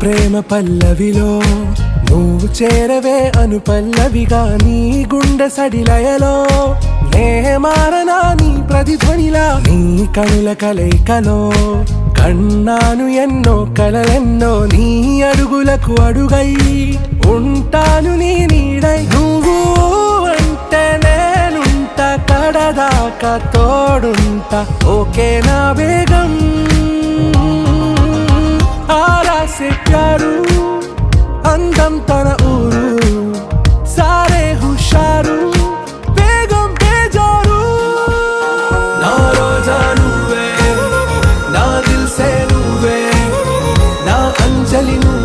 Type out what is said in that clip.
ప్రేమ పల్లవిలో నువ్వు చేరవే అను పల్లవిగా నీ గుండె సడిలయలో నే మారనా నీ ప్రతిధ్వనిలా నీ కనుల కలయికలో కన్నాను ఎన్నో కలలెన్నో నీ అడుగులకు అడుగై ఉంటాను నీ నీడై నువ్వు అంటే నేనుంట కడదాకా తోడుంటా ఓకే నా బేగం आरा से प्यारू अंदम तन ऊरू सारे हुशारू बेगम बेजारू ना रोजा नुवे ना दिल से नुवे ना अंजलि नुवे